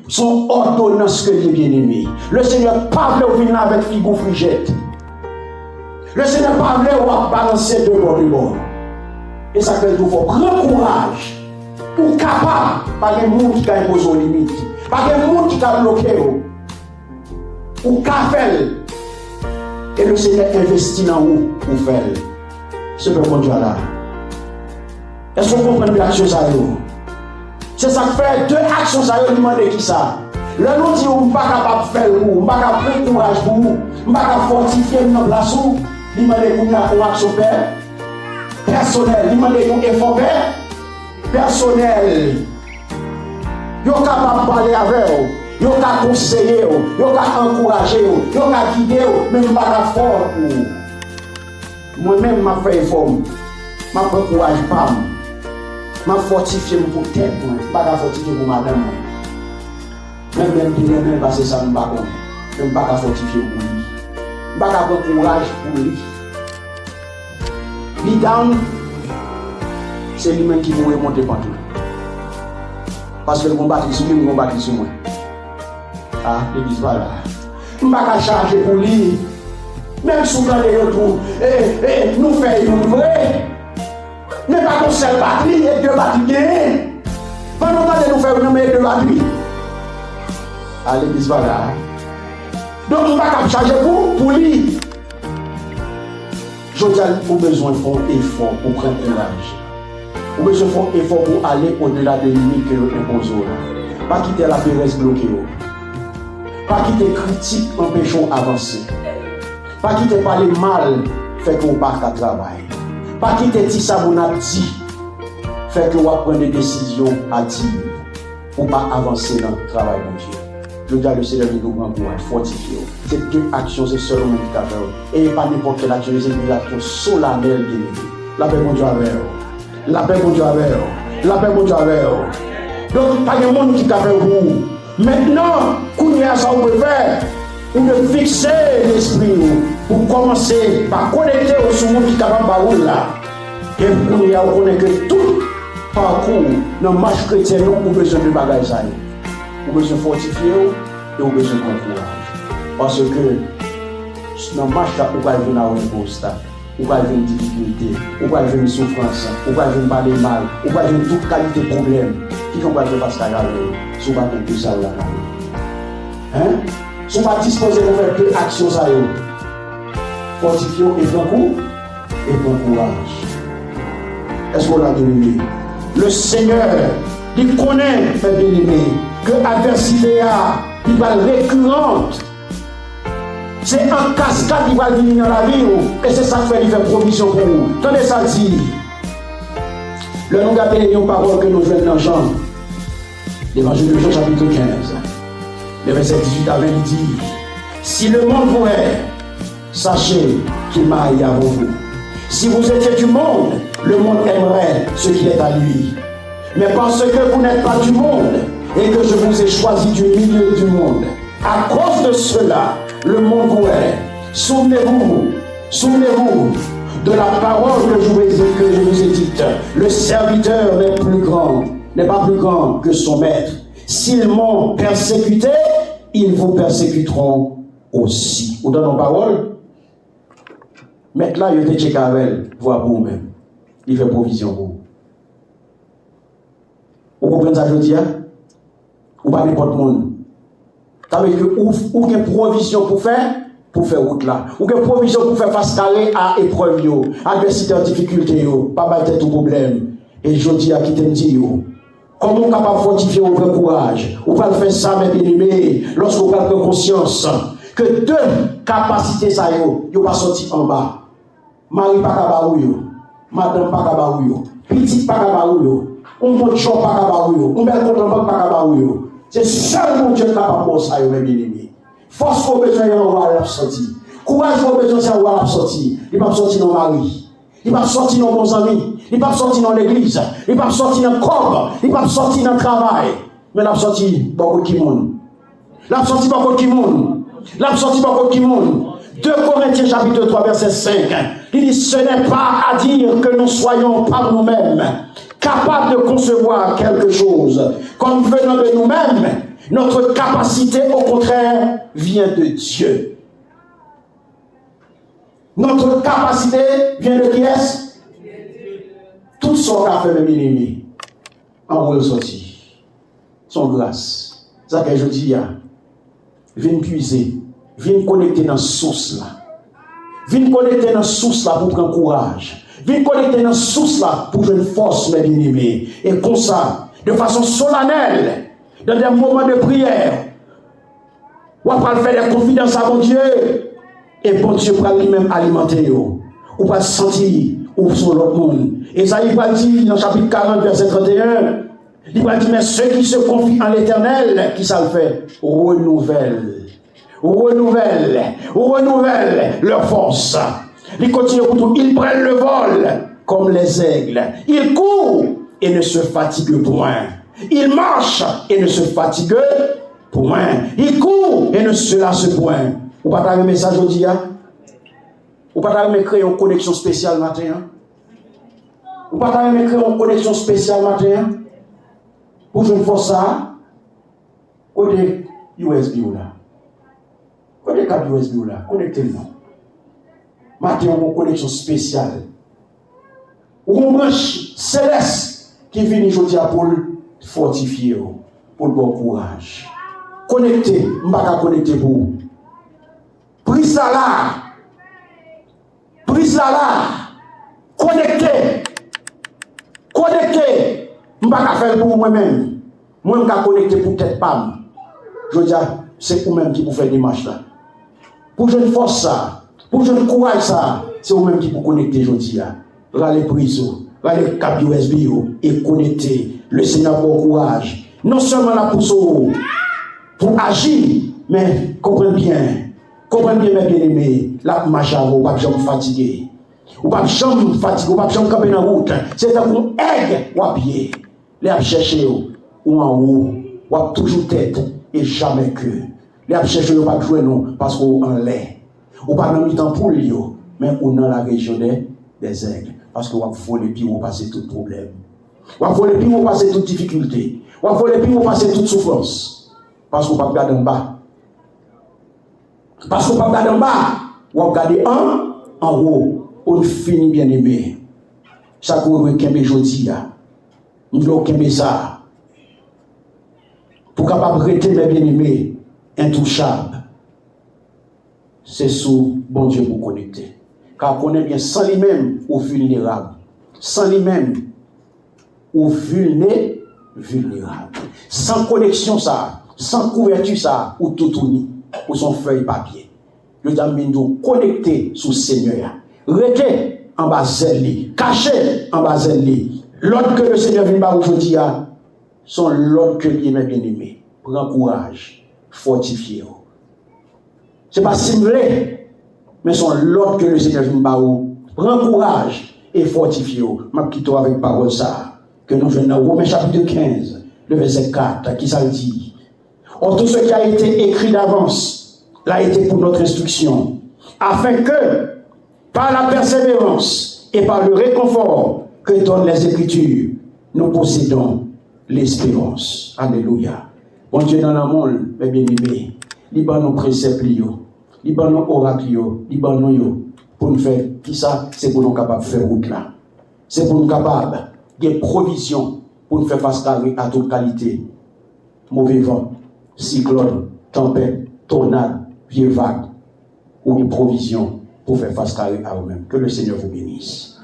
son ordonnance que les bien-aimés. Le Seigneur pas voulu venir avec figou frigette. Le Seigneur pas voulu balancer de bord de bord. Et ça fait tout faut grand courage pour capable, pas de monde qui a imposé aux limites, pas de monde qui a bloqué, ou qu'a fait. Et le Seigneur investit dans vous pour faire. C'est le bon Dieu là. Est-ce qu'on comprend l'action ça? C'est ça qui fait deux actions ça, vous demandez qui ça? Le nom dit on ne pas capable de faire pour, on ne pas capable de prendre courage pour, on ne pas capable de fortifier notre place, vous demandez qu'on a une action personnelle, vous demandez qu'on effort personnel. Vous êtes capable de parler avec vous, vous êtes capable de conseiller, vous êtes capable d'encourager, vous êtes capable de guider, mais vous n'êtes pas capable de faire pour. Moi-même, je fais effort, je prends courage pas. Je fortifie pour tête, je ne pas fortifier pour madame. Même si je ne pas ça, je ne peux pas fortifier pour lui. Je ne peux pas avoir courage pour lui. Lui down, c'est lui-même qui vous remonter partout. Parce que le combat est sur lui, le combat est sur moi. Ah, l'église va là. Je ne peux pas charger pour lui. Même si vous allez retrouver, nous faisons une vraie. Mais pas qu'on seul batterie et deux batteries. Pendant que nous faisons deux batteries. À l'église, voilà. Donc, on ne va pas charger pour lui. Je dis à vous, besoin de faire un effort pour prendre courage. Vous avez besoin de faire un effort pour aller au-delà des limites que vous imposez. Pas quitter la péresse bloquée. Pas quitter critique empêchant d'avancer. Pas quitter parler mal, fait qu'on part à travail. Pas quitter dit ça, vous a dit, fait que vous prenez des décisions à dire pour pas avancer dans le travail de Dieu. Je dis à le Seigneur de nous pour fortifier. Ces deux actions, c'est seulement qui t'a fait. Et pas n'importe quelle action, c'est une action solennelle de Dieu. La paix, mon Dieu, avec vous. La paix, mon Dieu, avec vous. La paix, mon Dieu, avec vous. Donc, pas de monde qui t'a fait vous. Maintenant, qu'on y a ça, vous pouvez faire. Ou de fixer l'esprit pour commencer par connecter au monde qui est capable de là. Et pour nous, on connaît que tout parcours dans la marche chrétienne, nous avons besoin de bagages. Nous avons besoin de fortifier et nous avons besoin de courage. Parce que dans la marche, on va venir à un constat, on va venir une difficulté, on va venir une souffrance, on va venir parler mal, on va venir toute qualité de problème. Qui qu'on va faire parce qu'il y a si on va faire tout ça là. Hein? Si on va disposer de faire deux actions, ça y est. Fortifions et prends courage. Est-ce qu'on a bien-aimé? Le Seigneur, il connaît, fait bien-aimé, que l'adversité il va récurrente. C'est un cascade qui va venir dans la vie, et c'est ça qui fait, il fait provision pour vous. Tenez ça dit. Le nom d'appel une parole que nous faisons dans Jean, l'évangile de Jean, chapitre 15. Le verset 18 à 20 dit: si le monde vous est, sachez qu'il m'a haï avant vous. Si vous étiez du monde, le monde aimerait ce qu'il est à lui. Mais parce que vous n'êtes pas du monde et que je vous ai choisi du milieu du monde, à cause de cela, le monde vous est. Souvenez-vous de la parole que je vous ai dite. Le serviteur n'est pas plus grand que son maître. S'ils m'ont persécuté, ils vous persécuteront aussi. Vous donnez nos paroles. Maître là, il était chez Carvel, voir pour vous-même. Il fait provision pour vous. Vous comprenez ça, je dis? Ou pas n'importe monde. Ça veut dire que ou qu'il y a provision pour faire route là. Ou qu'il y a provision pour faire face carré à épreuve, adversité, difficulté, pas battre tout problème. Et je dis à qui t'aime dire, comment on est capable de fortifier votre courage? On va faire ça, mes bien-aimés, lorsqu'on va prendre conscience que deux capacités, ça y est, pas sorti en bas. Marie pas cabarouille, madame pas cabarouille, petite pas cabarouille, on bon chou pas cabarouille, on bel content pas cabarouille. C'est seulement Dieu capable de ça, mes bien-aimés. Force qu'on besoin, on va l'absortir. Courage qu'on besoin, c'est on va l'absortir. Il va sortir dans Marie. Il va sortir dans bons amis. Il va sortir dans l'église. Il va sortir dans le corps. Il va sortir dans le travail. Mais il va sortir beaucoup de monde. Il va sortir beaucoup de monde. Il va sortir beaucoup de monde. 2 Corinthiens chapitre 3 verset 5. Il dit: ce n'est pas à dire que nous soyons par nous-mêmes capables de concevoir quelque chose comme venant de nous-mêmes, Notre capacité, au contraire, vient de Dieu. Notre capacité vient de qui est-ce? Tout ce qu'on a fait, mes bien-aimés, en ressorti. Son grâce. Ça que je dis, viens puiser, viens connecter dans la source là. Viens connecter dans la source là pour prendre courage. Viens connecter dans la source là pour jouer une force, mes bien-aimés. Et comme ça, de façon solennelle, dans des moments de prière, on va faire des confidences à mon Dieu. Et bon Dieu va lui-même alimenter. On va sentir ou sur l'autre monde. Et ça, il va dire dans le chapitre 40, verset 31, il va dire, mais ceux qui se confient en l'Éternel, qui ça le fait? Renouvelle leur force. Ils continuent pour tout. Ils prennent le vol comme les aigles. Ils courent et ne se fatiguent point. Ils marchent et ne se fatiguent point. Ils courent et ne se lassent point. Vous pas un message aujourd'hui, vous pas créer une connexion spéciale matin. Vous pas créer une connexion spéciale matin. Pour je faire ça, côté USB là. Côté câble USB là, connectez-nous. Matin, on a une connexion spéciale. Ou une branche céleste qui vient aujourd'hui pour fortifier, pour le bon courage. Connectez, je ne vais pas connecter pour vous. Prise là. Connectez. Je ne vais pas faire pour moi-même. Moi, je vais connecter pour tête PAM. Je veux dire, c'est vous-même qui vous faites des marches là. Pour je ne force ça, pour je ne courage ça, c'est vous-même qui vous connectez aujourd'hui. Rallez prise, rallez cap USB et connectez. Le Seigneur pour courage. Non seulement la pousse pour agir, mais comprenez bien, mes bien-aimés, la marche à vous, pas jamais fatigué. Ou pas jamais fatigué, ou pas jamais camper dans la route. C'est un coup aigle ou à pied. Les à chercher ou en haut, ou à toujours tête et jamais queue. Les à chercher ou pas jouer non, parce qu'on en lait. Ou pas dans le temps pour lui, mais on dans la région des aigles. Parce qu'on va voler puis on va passer tout problème. On va voler puis on va passer toute difficulté. On va voler puis on va passer toute souffrance. Parce qu'on va regarder en bas. Parce qu'on va regarder en bas. On va regarder en haut. On finit bien aimé. Chaque jour, on va aujourd'hui. Nous voulons qu'aimer ça. Pour capable rester mes bien-aimés, intouchables. C'est sous bon Dieu pour connecter. Car on est bien sans lui-même ou vulnérable. Sans lui-même ou vulnérable. Sans connexion ça, sans couverture ça, ou tout uni, ou son feuille papier. Je t'amène connecter sous Seigneur. Restez en bas zèle, caché en bas zèle. L'autre que le Seigneur vient aujourd'hui, sont l'autre que lui est bien aimé. Prends courage, fortifiez. Ce n'est pas simulé, mais sont l'autre que le Seigneur vient prends courage et fortifiez. Je vais quitter avec parole ça, que nous venons dans Romains chapitre 15, le verset 4, qui ça dit. Or, tout ce qui a été écrit d'avance, l'a été pour notre instruction, afin que, par la persévérance et par le réconfort que donnent les Écritures, nous possédons l'espérance. Alléluia. Bon Dieu dans le monde, mes bien-aimés, liban nos préceptes, liban nos oracles, liban nos pour nous faire, qui ça, c'est pour nous capables de faire route là. C'est pour nous capables de provisions pour nous faire face à toute qualité. Mauvais vent, cyclone, tempête, tornade, vieux vague, ou une provision pour faire face à eux-mêmes. Que le Seigneur vous bénisse.